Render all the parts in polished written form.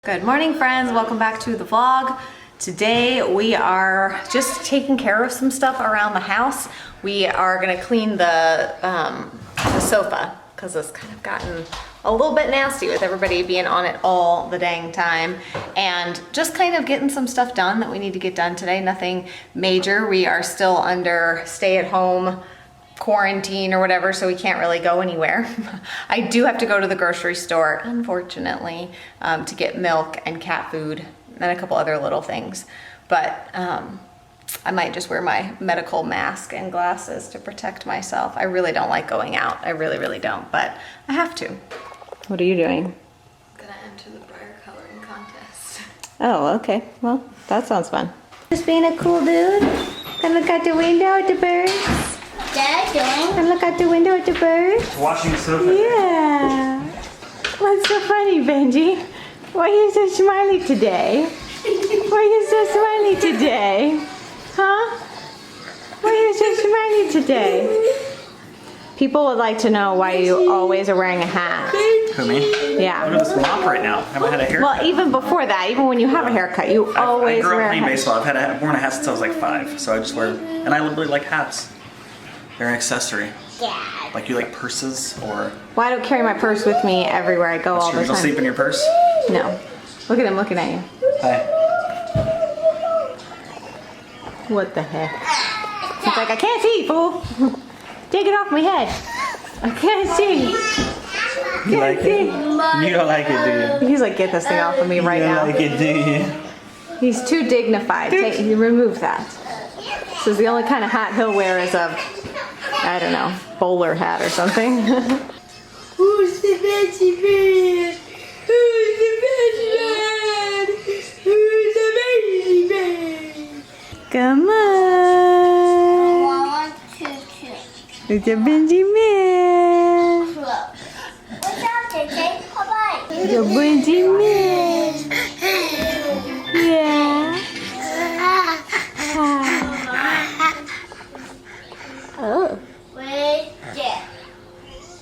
Good morning, friends. Welcome back to the vlog. Today we are just taking care of some stuff around the house. We are gonna clean the sofa because it's kind of gotten a little bit nasty with everybody being on it all the dang time, and just kind of getting some stuff done that we need to get done today. Nothing major. We are still under stay-at-home quarantine or whatever, so we can't really go anywhere. I do have to go to the grocery store, unfortunately, to get milk and cat food and a couple other little things. But I might just wear my medical mask and glasses to protect myself. I really don't like going out. I really don't, but I have to. What are you doing? I'm gonna enter the briar coloring contest. Oh, okay. Well, that sounds fun. Just being a cool dude. Gonna look out the window at the birds. Dad doing? And look out the window at the birds. Washing sofa. Yeah. What's so funny, Benji? Why are you so smiley today? Why are you so smiley today? Huh? Why are you so smiley today? People would like to know why you always are wearing a hat. Who, me? Yeah. I'm in this mop right now. I haven't had a haircut. Well, even before that, even when you have a haircut, you always I grew wear up a playing hat. baseball. I've worn a hat since I was like 5, so I just wear, and I really like hats. They're an accessory. Dad. Like you like purses or... Well, I don't carry my purse with me everywhere I go all the You don't time. sleep in your purse? No. Look at him looking at you. Hi. What the heck? He's like, I can't see, fool. Take it off my head. I can't see. You like it? You don't like it, do you? He's like, get this thing off of me right now. You don't like it, do you? He's too dignified. Remove that. This is the only kind of hat he'll wear is a, I don't know, bowler hat or something. Who's the veggie man? Who's the veggie man? Who's the veggie man? Come on. 1, 2, 3. It's a Benji man. What's up, JJ? Bye-bye. It's a Benji man. Yeah. Oh. Wait, yeah.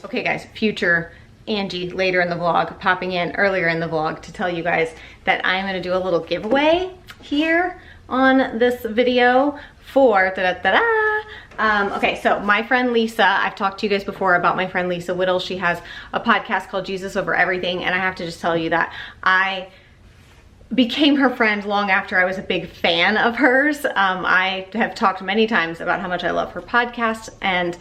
Okay guys, future Angie later in the vlog, popping in earlier in the vlog to tell you guys that I'm gonna do a little giveaway here on this video for okay, so my friend Lisa, I've talked to you guys before about my friend Lisa Whittle. She has a podcast called Jesus Over Everything, and I have to just tell you that I became her friend long after I was a big fan of hers. I have talked many times about how much I love her podcast, and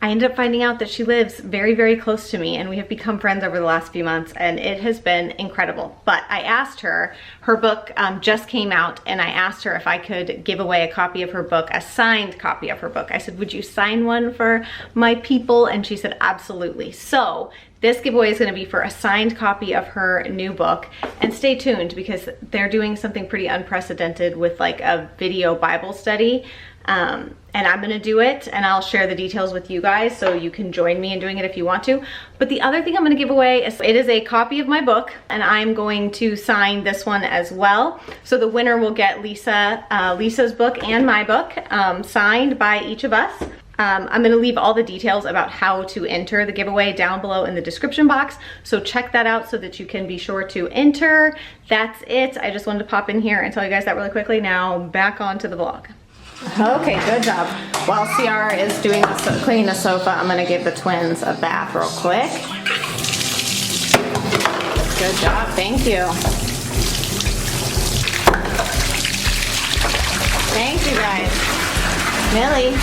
I ended up finding out that she lives very close to me, and we have become friends over the last few months, and it has been incredible. But I asked her, her book just came out, and I asked her if I could give away a copy of her book, a signed copy of her book. I said, would you sign one for my people? And she said, absolutely. So this giveaway is going to be for a signed copy of her new book, and stay tuned because they're doing something pretty unprecedented with like a video Bible study. And I'm gonna do it, and I'll share the details with you guys so you can join me in doing it if you want to. But the other thing I'm gonna give away is, it is a copy of my book, and I'm going to sign this one as well. So the winner will get Lisa's book and my book signed by each of us. I'm gonna leave all the details about how to enter the giveaway down below in the description box. So check that out so that you can be sure to enter. That's it. I just wanted to pop in here and tell you guys that really quickly. Now back on to the vlog. Okay, good job. While Ciara is doing cleaning the sofa, I'm gonna give the twins a bath real quick. Good job, thank you. Thank you guys. Millie.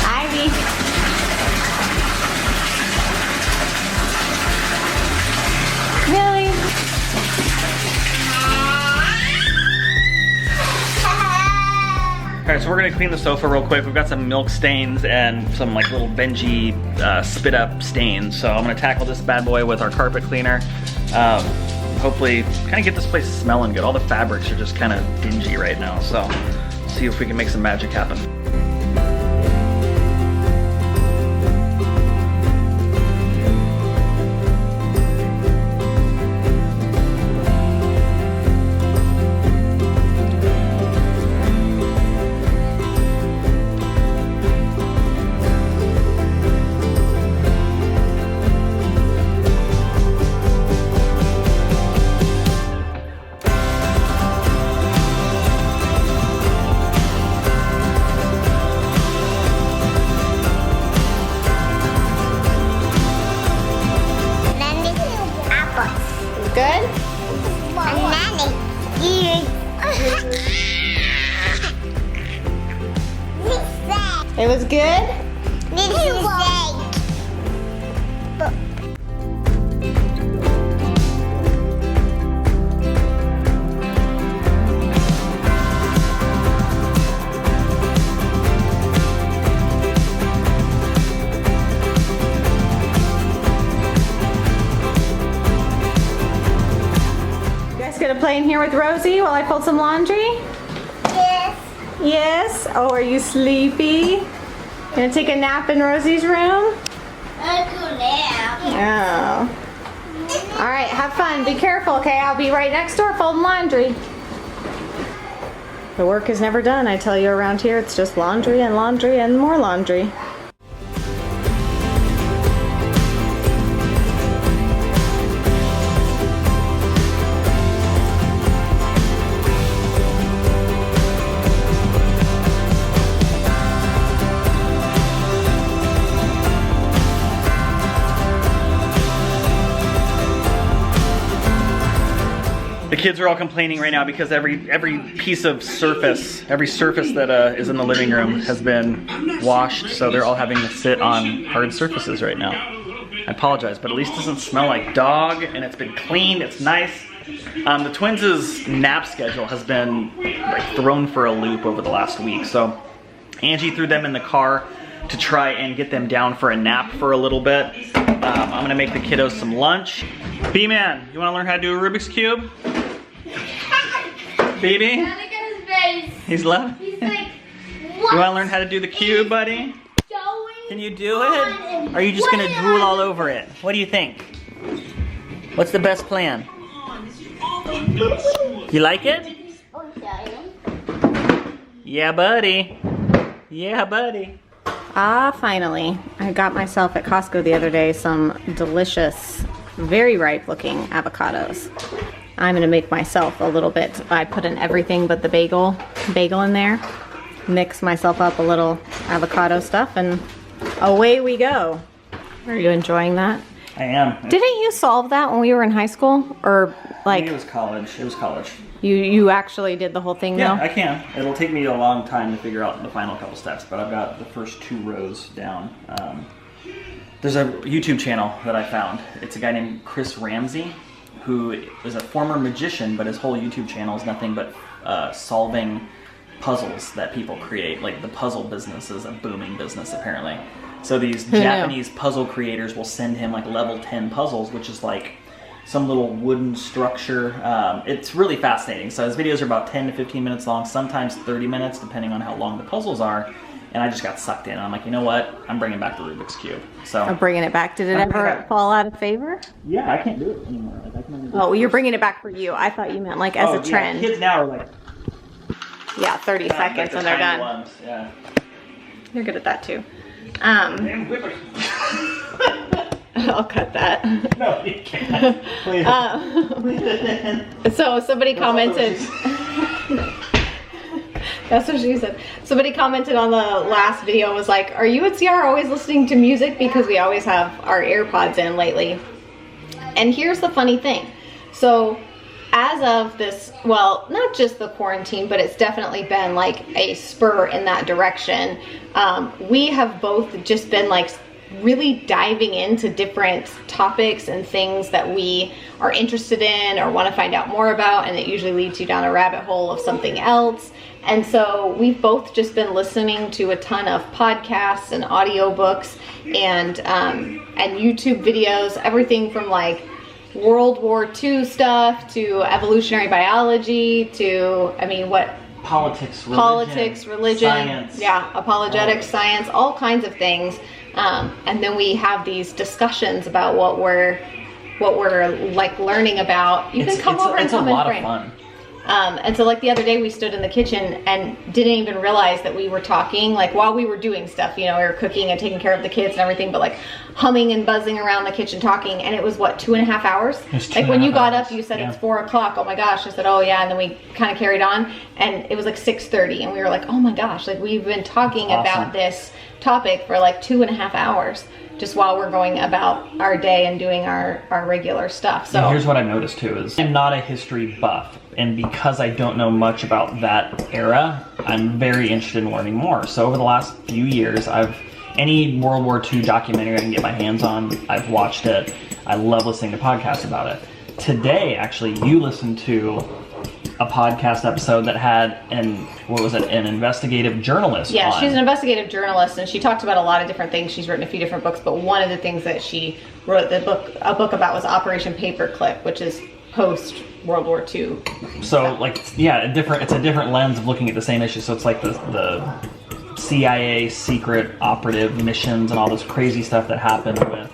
Ivy. Millie. Alright, so we're gonna clean the sofa real quick. We've got some milk stains and some like little Benji spit up stains. So I'm gonna tackle this bad boy with our carpet cleaner. Hopefully kind of get this place smelling good. All the fabrics are just kind of dingy right now. So see if we can make some magic happen. good? It was good? Gonna play in here with Rosie while I fold some laundry? Yes. Yes? Oh, are you sleepy? Gonna take a nap in Rosie's room? I could nap. Oh. Alright, have fun. Be careful, okay? I'll be right next door folding laundry. The work is never done, I tell you, around here. It's just laundry and more laundry. The kids are all complaining right now because every piece of surface, every surface that is in the living room has been washed, so they're all having to sit on hard surfaces right now. I apologize, but at least it doesn't smell like dog, and it's been cleaned, it's nice. The twins' nap schedule has been like thrown for a loop over the last week, so Angie threw them in the car to try and get them down for a nap for a little bit. I'm gonna make the kiddos some lunch. B-Man, you wanna learn how to do a Rubik's Cube? Baby? Look at his face. He's love? He's like, You wanna learn how to do the cube, buddy? Can you do it? Or are you just gonna drool all over it? What do you think? What's the best plan? You like it? Yeah, buddy. Yeah, buddy. Ah, finally. I got myself at Costco the other day some delicious, very ripe looking avocados. I'm gonna make myself a little bit. I put in everything but the bagel in there. Mix myself up a little avocado stuff and away we go. Are you enjoying that? I am. Didn't you solve that when we were in high school? Or like... It was college. It was college. You actually did the whole thing though? Yeah, I can. It'll take me a long time to figure out the final couple steps, but I've got the first 2 rows down. There's a YouTube channel that I found. It's a guy named Chris Ramsey, who is a former magician, but his whole YouTube channel is nothing but solving puzzles that people create. Like the puzzle business is a booming business apparently. So these Japanese puzzle creators will send him like level 10 puzzles, which is like some little wooden structure. It's really fascinating. So his videos are about 10 to 15 minutes long, sometimes 30 minutes, depending on how long the puzzles are. And I just got sucked in. I'm like, you know what? I'm bringing back the Rubik's Cube. So I'm bringing it back. Did it ever fall out of favor? Yeah, I can't do it anymore. Like, I can only do Oh, it you're first. bringing it back for you. I thought you meant like as a trend. Yeah, kids now are like, Yeah, 30 seconds like the and they're tiny done. ones. Yeah. You're good at that too. Damn whippers. I'll cut that. No, you can't. Please. So somebody commented. That's what she said. Somebody commented on the last video, was like, are you at CR always listening to music? Because we always have our AirPods in lately. And here's the funny thing. So as of this, well, not just the quarantine, but it's definitely been like a spur in that direction. We have both just been like really diving into different topics and things that we are interested in or want to find out more about, and it usually leads you down a rabbit hole of something else. And so we've both just been listening to a ton of podcasts and audiobooks and YouTube videos, everything from like World War II stuff to evolutionary biology to, I mean, what? Politics, Religion, science. Yeah, apologetics, science, all kinds of things. And then we have these discussions about what we're like learning about. You can come over and come in. It's a lot of fun. And so like the other day we stood in the kitchen and didn't even realize that we were talking, like while we were doing stuff, you know, we were cooking and taking care of the kids and everything, but like humming and buzzing around the kitchen talking. And it was what, 2.5 hours? Like when you got up, you said it's 4 o'clock. Oh my gosh. I said, oh yeah. And then we kind of carried on and it was like 6:30 and we were like, oh my gosh, like we've been talking about this topic for like 2.5 hours. just while we're going about our day and doing our regular stuff. So and here's what I've noticed too is I'm not a history buff, and because I don't know much about that era, I'm very interested in learning more. So over the last few years, any World War II documentary I can get my hands on, I've watched it. I love listening to podcasts about it. Today, actually, you listened to a podcast episode that had an investigative journalist yeah, on. She's an investigative journalist, and she talked about a lot of different things. She's written a few different books, but one of the things that she wrote a book about was Operation Paperclip, which is post World War II. So like, yeah, it's a different lens of looking at the same issue. So it's like the CIA secret operative missions and all this crazy stuff that happened with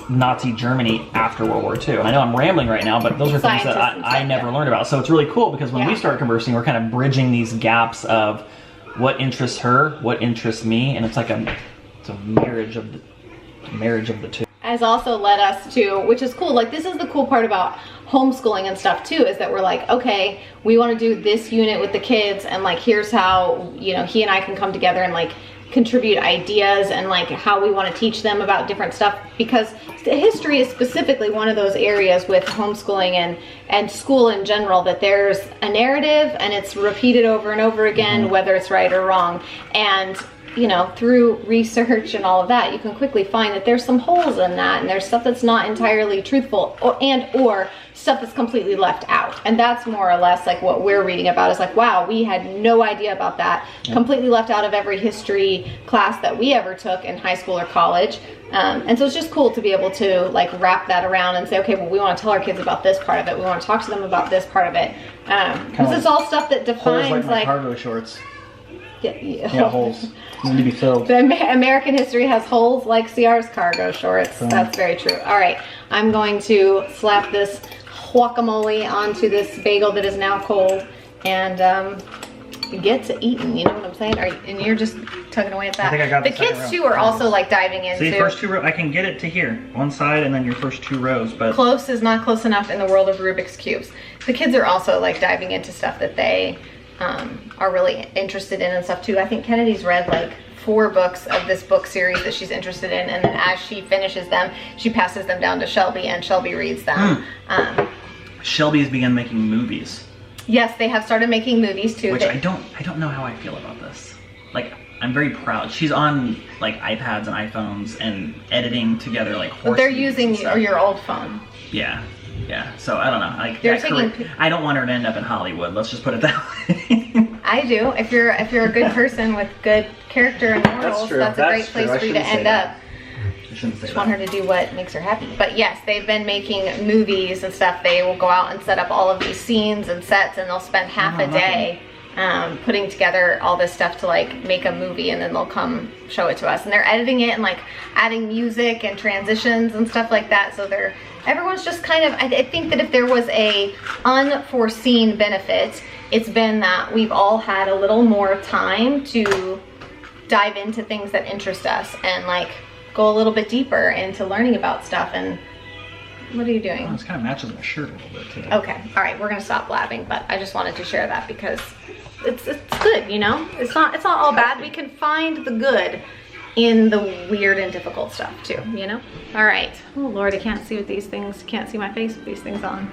Nazi Germany after World War II. And I know I'm rambling right now, but those are things that I never learned about. So it's really cool because when we start conversing, we're kind of bridging these gaps of what interests her, what interests me, and it's like it's a marriage of the two. Has also led us to, which is cool, like this is the cool part about homeschooling and stuff too, is that we're like, okay, we want to do this unit with the kids, and like here's how, you know, he and I can come together and like contribute ideas and like how we want to teach them about different stuff, because history is specifically one of those areas with homeschooling and school in general that there's a narrative and it's repeated over and over again, whether it's right or wrong. And you know, through research and all of that, you can quickly find that there's some holes in that, and there's stuff that's not entirely truthful, or stuff that's completely left out. And that's more or less like what we're reading about, is like, wow, we had no idea about that. Completely left out of every history class that we ever took in high school or college. And so it's just cool to be able to like wrap that around and say, okay, well, we want to tell our kids about this part of it. We want to talk to them about this part of it. Because it's all stuff that defines holes like my cargo shorts. Yeah, holes need to be filled. The American history has holes like CR's cargo shorts. That's very true. All right, I'm going to slap this guacamole onto this bagel that is now cold and get to eating. You know what I'm saying? And you're just tugging away at that. I think I got the kids too are also like diving into. See, first two rows, I can get it to here, one side, and then your first two rows. But close is not close enough in the world of Rubik's cubes. The kids are also like diving into stuff that they are really interested in and stuff too. I think Kennedy's read like 4 books of this book series that she's interested in, and then as she finishes them, she passes them down to Shelby, and Shelby reads them. Shelby's begun making movies. Yes, they have started making movies too. Which I don't know how I feel about this. Like, I'm very proud. She's on like iPads and iPhones and editing together like horse. They're using your old phone. Yeah. Yeah, so I don't know. Like, They're I don't want her to end up in Hollywood. Let's just put it that way. I do. If you're a good person with good character and morals, that's a great place for you to end up. I shouldn't say Just want her to do what makes her happy. But yes, they've been making movies and stuff. They will go out and set up all of these scenes and sets, and they'll spend half a day putting together all this stuff to like make a movie, and then they'll come show it to us. And they're editing it and like adding music and transitions and stuff like that. So everyone's just kind of, I think that if there was a unforeseen benefit, it's been that we've all had a little more time to dive into things that interest us and like go a little bit deeper into learning about stuff. And what are you doing? Oh, this kind of matches my shirt a little bit too. Okay, all right, we're gonna stop blabbing, but I just wanted to share that because it's good, you know? It's not all bad. We can find the good in the weird and difficult stuff too, you know? All right. Oh Lord, I can't see with these things. Can't see my face with these things on.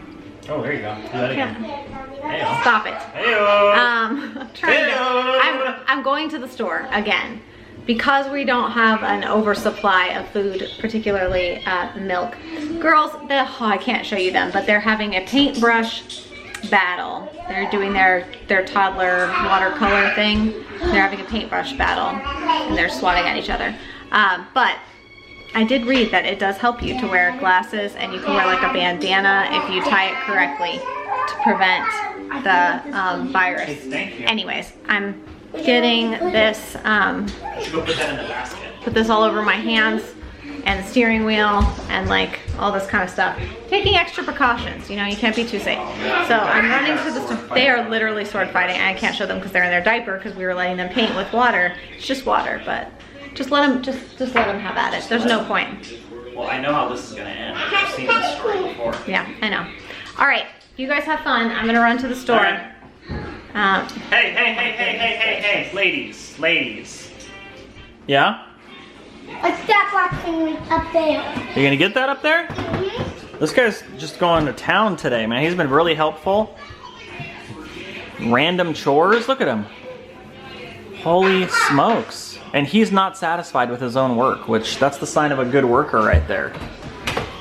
Oh, there you go. Do that again. Hey-o. Stop it. Hey-o. I'm trying to. I'm going to the store again because we don't have an oversupply of food, particularly milk. Girls, I can't show you them, but they're having a paintbrush battle. They're doing their toddler watercolor thing. They're having a paintbrush battle and they're swatting at each other. But I did read that it does help you to wear glasses, and you can wear like a bandana if you tie it correctly to prevent the virus. Hey, thank you. Anyways, I'm getting this, Go put that in the basket. put this all over my hands and the steering wheel and like all this kind of stuff. Taking extra precautions, you know, you can't be too safe. So I'm running to the store. They are literally sword fighting. I can't show them because they're in their diaper because we were letting them paint with water. It's just water, but just let them have at it. There's no point. Well, I know how this is gonna end. I've seen this story before. Yeah, I know. All right, you guys have fun. I'm gonna run to the store. All right. Hey, ladies. Yeah? Like that black thing up there. You gonna get that up there? This guy's just going to town today, man. He's been really helpful. Random chores, look at him. Holy smokes. And he's not satisfied with his own work, which that's the sign of a good worker right there.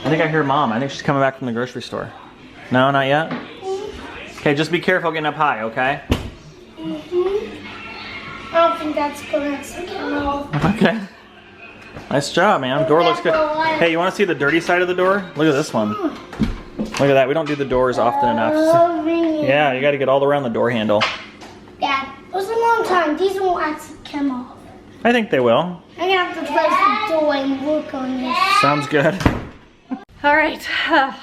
I think I hear Mom. I think she's coming back from the grocery store. No, not yet? Okay, just be careful getting up high, okay? I don't think that's gonna come off. Okay. Nice job, man. Door looks good. Hey, you want to see the dirty side of the door? Look at this one. Look at that. We don't do the doors often enough. Yeah, you got to get all around the door handle. Dad, it was a long time. These won't actually come off. I think they will. I'm gonna have to close the door and work on this. Sounds good. All right,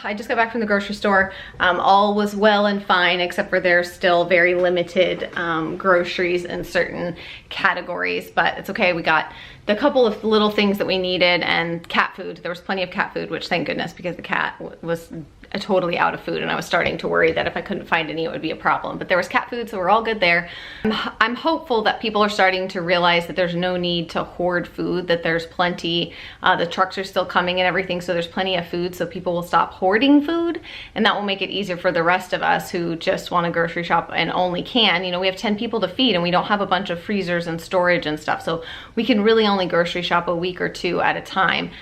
I just got back from the grocery store. All was well and fine, except for there's still very limited groceries in certain categories, but it's okay. We got the couple of little things that we needed and cat food. There was plenty of cat food, which thank goodness, because the cat was totally out of food and I was starting to worry that if I couldn't find any, it would be a problem. But there was cat food, so we're all good there. I'm hopeful that people are starting to realize that there's no need to hoard food, that there's plenty, the trucks are still coming and everything, so there's plenty of food, so people will stop hoarding food, and that will make it easier for the rest of us who just want to grocery shop and only can. You know, we have 10 people to feed and we don't have a bunch of freezers and storage and stuff, so we can really only grocery shop a week or two at a time.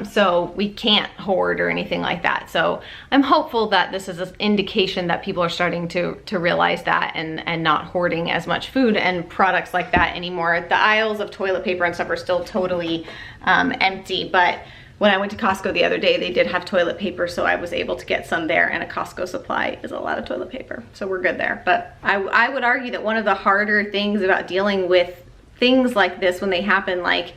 So we can't hoard or anything like that. So I'm hopeful that this is an indication that people are starting to realize that and not hoarding as much food and products like that anymore. The aisles of toilet paper and stuff are still totally empty, but when I went to Costco the other day, they did have toilet paper, so I was able to get some there, and a Costco supply is a lot of toilet paper, so we're good there. But I would argue that one of the harder things about dealing with things like this when they happen, like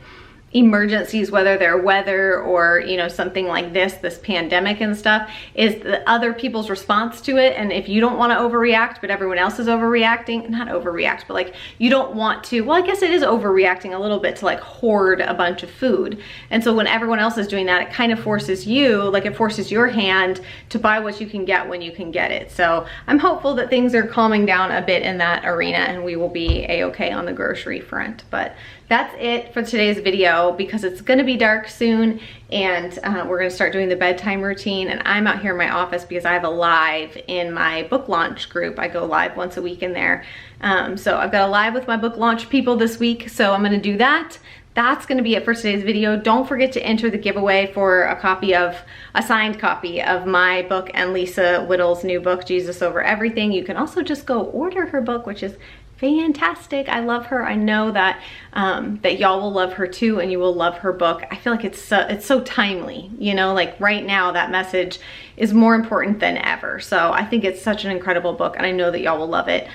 emergencies, whether they're weather or, you know, something like this pandemic and stuff, is the other people's response to it. And if you don't want to overreact, but everyone else is overreacting, not overreact, but like you don't want to, well, I guess it is overreacting a little bit to like hoard a bunch of food. And so when everyone else is doing that, it kind of forces you, like it forces your hand to buy what you can get when you can get it. So I'm hopeful that things are calming down a bit in that arena and we will be a-okay on the grocery front. But that's it for today's video, because it's gonna be dark soon and we're gonna start doing the bedtime routine, and I'm out here in my office because I have a live in my book launch group. I go live once a week in there. So I've got a live with my book launch people this week, so I'm gonna do that. That's gonna be it for today's video. Don't forget to enter the giveaway for a signed copy of my book and Lisa Whittle's new book, Jesus Over Everything. You can also just go order her book, which is fantastic. I love her. I know that that y'all will love her too, and you will love her book. I feel like it's so timely, you know, like right now that message is more important than ever. So I think it's such an incredible book, and I know that y'all will love it.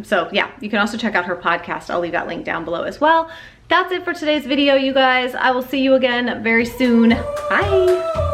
So yeah, you can also check out her podcast. I'll leave that link down below as well. That's it for today's video, you guys. I will see you again very soon. Bye.